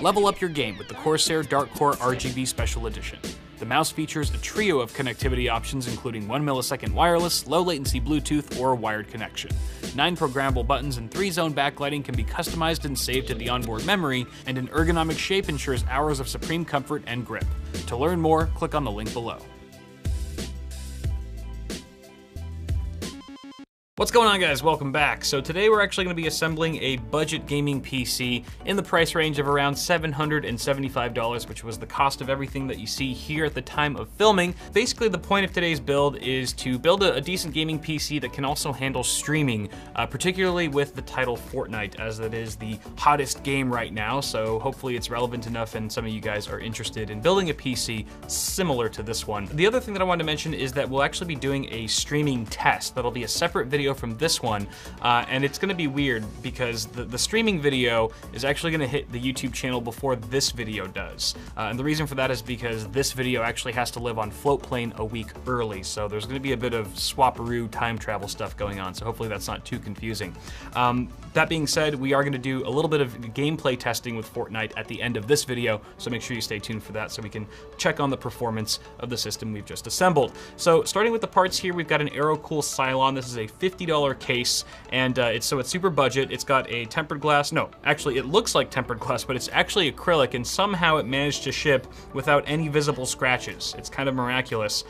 Level up your game with the Corsair Dark Core RGB Special Edition. The mouse features a trio of connectivity options including 1 millisecond wireless, low latency Bluetooth, or wired connection. 9 programmable buttons and 3-zone backlighting can be customized and saved to the onboard memory, and an ergonomic shape ensures hours of supreme comfort and grip. To learn more, click on the link below. What's going on, guys? Welcome back. So today we're actually going to be assembling a budget gaming PC in the price range of around $775, which was the cost of everything that you see here at the time of filming. Basically, the point of today's build is to build a decent gaming PC that can also handle streaming, particularly with the title Fortnite, as it is the hottest game right now. So hopefully it's relevant enough and some of you guys are interested in building a PC similar to this one. The other thing that I wanted to mention is that we'll actually be doing a streaming test. That'll be a separate video from this one, and it's going to be weird because the streaming video is actually going to hit the YouTube channel before this video does, and the reason for that is because this video actually has to live on Floatplane a week early, so there's going to be a bit of swaparoo time travel stuff going on, so hopefully that's not too confusing. That being said, we are going to do a little bit of gameplay testing with Fortnite at the end of this video, so make sure you stay tuned for that so we can check on the performance of the system we've just assembled. So starting with the parts here, we've got an AeroCool Cylon. This is a $50 case, and it's super budget. It's got a tempered glass. No, actually it looks like tempered glass, but it's actually acrylic, and somehow it managed to ship without any visible scratches. It's kind of miraculous.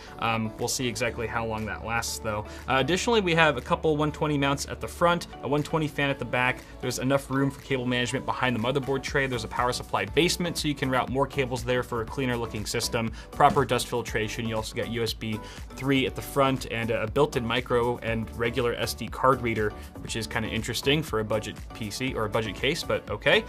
We'll see exactly how long that lasts though. Additionally, we have a couple 120 mounts at the front, a 120 fan at the back. There's enough room for cable management behind the motherboard tray. There's a power supply basement, so you can route more cables there for a cleaner looking system. Proper dust filtration. You also got USB 3 at the front and a built-in micro and regular SD card reader, which is kind of interesting for a budget PC or a budget case, but okay.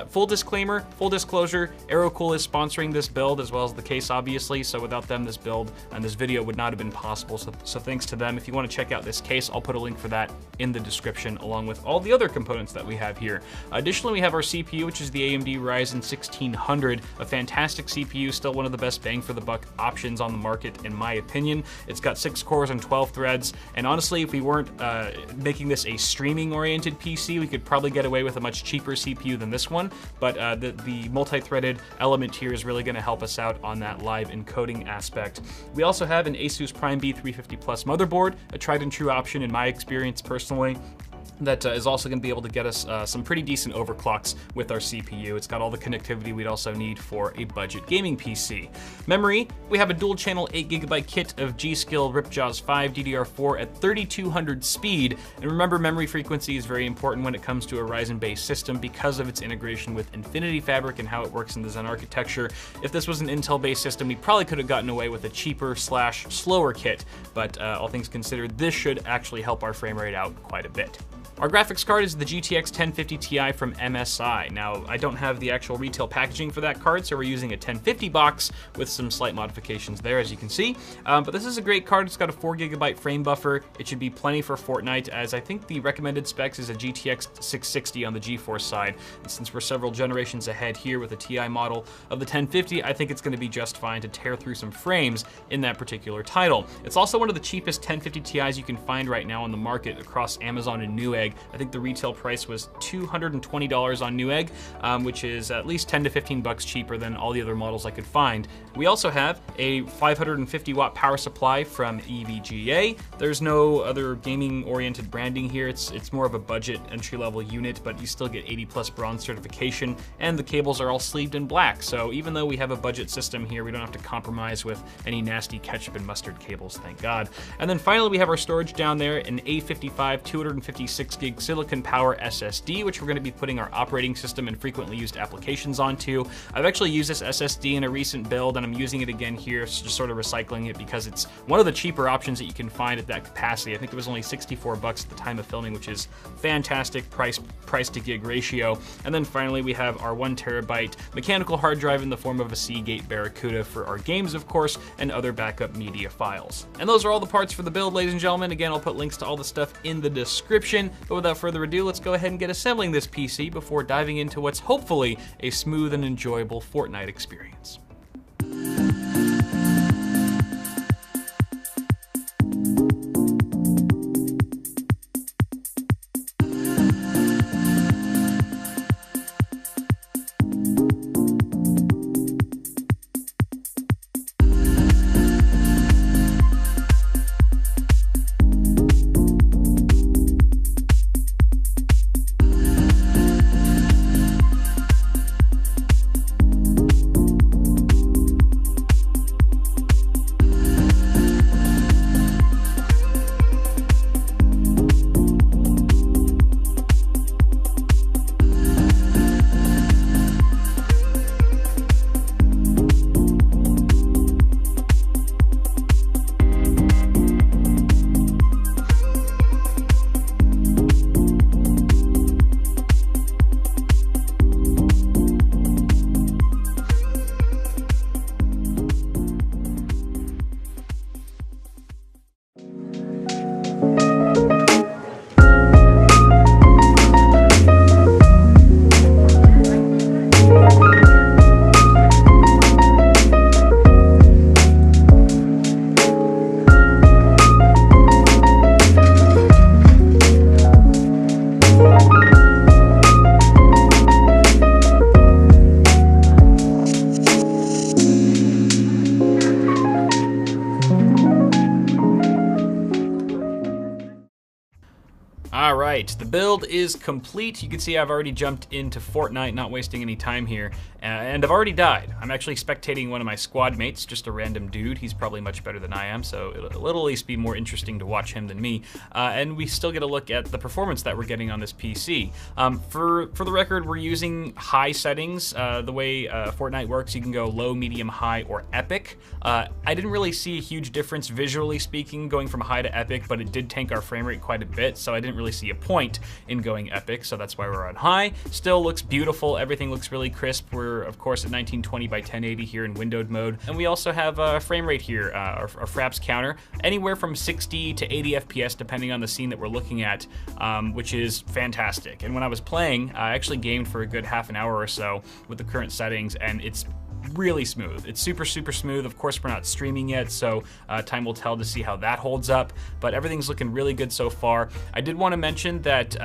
Full disclaimer, full disclosure, AeroCool is sponsoring this build as well as the case, obviously, so without them, this build and this video would not have been possible, so thanks to them. If you want to check out this case, I'll put a link for that in the description, along with all the other components that we have here. Additionally, we have our CPU, which is the AMD Ryzen 1600, a fantastic CPU, still one of the best bang for the buck options on the market, in my opinion. It's got 6 cores and 12 threads, and honestly, if we weren't making this a streaming-oriented PC, we could probably get away with a much cheaper CPU than this one, but the multi-threaded element here is really going to help us out on that live encoding aspect. We also have an Asus Prime B350 Plus motherboard, a tried and true option in my experience personally, that is also going to be able to get us some pretty decent overclocks with our CPU. It's got all the connectivity we'd also need for a budget gaming PC. Memory, we have a dual channel 8GB kit of G.Skill Ripjaws 5 DDR4 at 3200 speed. And remember, memory frequency is very important when it comes to a Ryzen-based system because of its integration with Infinity Fabric and how it works in the Zen architecture. If this was an Intel-based system, we probably could have gotten away with a cheaper / slower kit, but all things considered, this should actually help our frame rate out quite a bit. Our graphics card is the GTX 1050 Ti from MSI. Now, I don't have the actual retail packaging for that card, so we're using a 1050 box with some slight modifications there, as you can see. But this is a great card. It's got a 4GB frame buffer. It should be plenty for Fortnite, as I think the recommended specs is a GTX 660 on the GeForce side. And since we're several generations ahead here with the Ti model of the 1050, I think it's going to be just fine to tear through some frames in that particular title. It's also one of the cheapest 1050 Ti's you can find right now on the market across Amazon and Newegg. I think the retail price was $220 on Newegg, which is at least 10 to 15 bucks cheaper than all the other models I could find. We also have a 550 watt power supply from EVGA. There's no other gaming oriented branding here. It's more of a budget entry level unit, but you still get 80+ bronze certification, and the cables are all sleeved in black. So even though we have a budget system here, we don't have to compromise with any nasty ketchup and mustard cables, thank God. And then finally, we have our storage down there, an A55 256 gig Silicon Power SSD, which we're going to be putting our operating system and frequently used applications onto. I've actually used this SSD in a recent build, and I'm using it again here, just sort of recycling it because it's one of the cheaper options that you can find at that capacity. I think it was only 64 bucks at the time of filming, which is fantastic price to gig ratio. And then finally, we have our 1 terabyte mechanical hard drive in the form of a Seagate Barracuda for our games, of course, and other backup media files. And those are all the parts for the build, ladies and gentlemen. Again, I'll put links to all the stuff in the description. But without further ado, let's go ahead and get assembling this PC before diving into what's hopefully a smooth and enjoyable Fortnite experience. right, the build is complete. You can see I've already jumped into Fortnite, not wasting any time here, and I've already died. I'm actually spectating one of my squad mates, just a random dude. He's probably much better than I am, so it'll at least be more interesting to watch him than me. And we still get a look at the performance that we're getting on this PC. For the record, we're using high settings. The way Fortnite works, you can go low, medium, high, or epic. I didn't really see a huge difference visually speaking going from high to epic, but it did tank our frame rate quite a bit, so I didn't really see a point in going epic, so that's why we're on high. Still looks beautiful. Everything looks really crisp. We're, of course, at 1920 by 1080 here in windowed mode, and we also have a frame rate here, our fraps counter, anywhere from 60 to 80 FPS depending on the scene that we're looking at, which is fantastic. And when I was playing, I actually gamed for a good half an hour or so with the current settings, and it's really smooth. It's super smooth. Of course, we're not streaming yet, so time will tell to see how that holds up, but everything's looking really good so far. I did want to mention that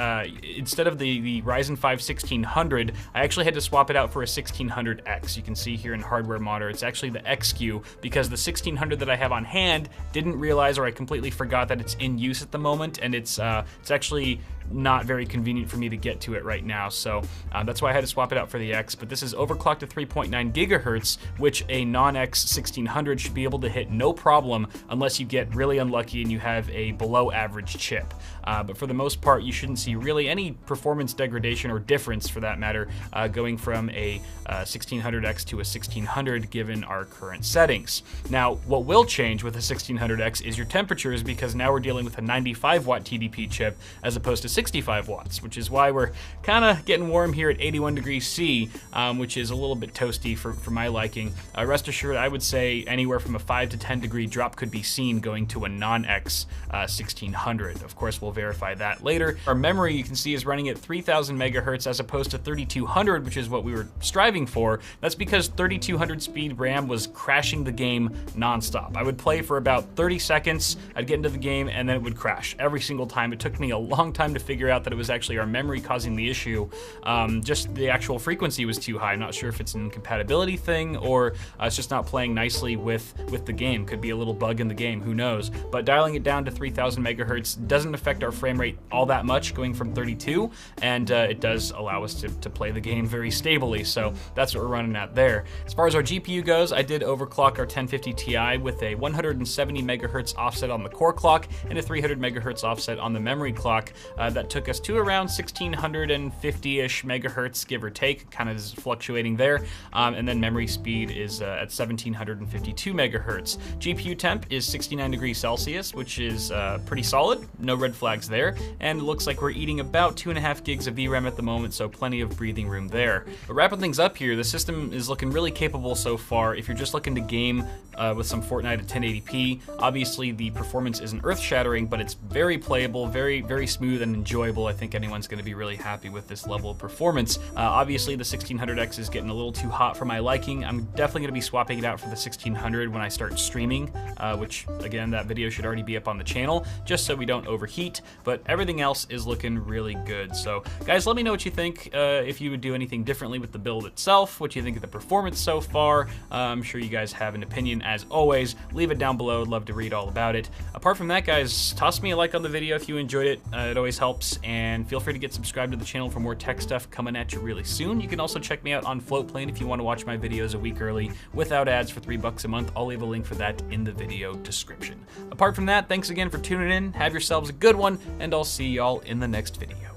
instead of the Ryzen 5 1600, I actually had to swap it out for a 1600X. You can see here in Hardware Monitor, it's actually the XQ, because the 1600 that I have on hand didn't realize, or I completely forgot that it's in use at the moment, and it's actually not very convenient for me to get to it right now, so that's why I had to swap it out for the X. But this is overclocked to 3.9 gigahertz, which a non-X 1600 should be able to hit no problem unless you get really unlucky and you have a below average chip. But for the most part, you shouldn't see really any performance degradation or difference, for that matter, going from a 1600X to a 1600 given our current settings. Now, what will change with a 1600X is your temperatures, because now we're dealing with a 95 watt TDP chip as opposed to 65 watts, which is why we're kind of getting warm here at 81 degrees C, which is a little bit toasty for my liking. Rest assured, I would say anywhere from a 5 to 10 degree drop could be seen going to a non-X 1600. Of course, we'll verify that later. Our memory, you can see, is running at 3000 megahertz as opposed to 3200, which is what we were striving for. That's because 3200 speed RAM was crashing the game nonstop. I would play for about 30 seconds, I'd get into the game, and then it would crash every single time. It took me a long time to figure out that it was actually our memory causing the issue. Just the actual frequency was too high. I'm not sure if it's an incompatibility thing or it's just not playing nicely with the game. Could be a little bug in the game, who knows. But dialing it down to 3000 megahertz doesn't affect our frame rate all that much, going from 32, and it does allow us to play the game very stably, so that's what we're running at there. As far as our GPU goes, I did overclock our 1050 Ti with a 170 megahertz offset on the core clock and a 300 megahertz offset on the memory clock. That took us to around 1650-ish megahertz, give or take, kind of is fluctuating there. And then memory speed is at 1752 megahertz. GPU temp is 69 degrees Celsius, which is pretty solid, no red flags there. And it looks like we're eating about 2.5 gigs of VRAM at the moment, so plenty of breathing room there. But wrapping things up here, the system is looking really capable so far. If you're just looking to game with some Fortnite at 1080p, obviously the performance isn't earth-shattering, but it's very playable, very smooth and enjoyable. I think anyone's going to be really happy with this level of performance. Obviously the 1600X is getting a little too hot for my liking. I'm definitely going to be swapping it out for the 1600 when I start streaming, which again, that video should already be up on the channel, just so we don't overheat, but everything else is looking really good. So guys, let me know what you think, if you would do anything differently with the build itself, what you think of the performance so far. I'm sure you guys have an opinion as always. Leave it down below, I'd love to read all about it. Apart from that, guys, toss me a like on the video if you enjoyed it. It always helps, and feel free to get subscribed to the channel for more tech stuff coming at you really soon. You can also check me out on Floatplane if you want to watch my videos a week early without ads for $3 a month. I'll leave a link for that in the video description. Apart from that, thanks again for tuning in. Have yourselves a good one, and I'll see y'all in the next video.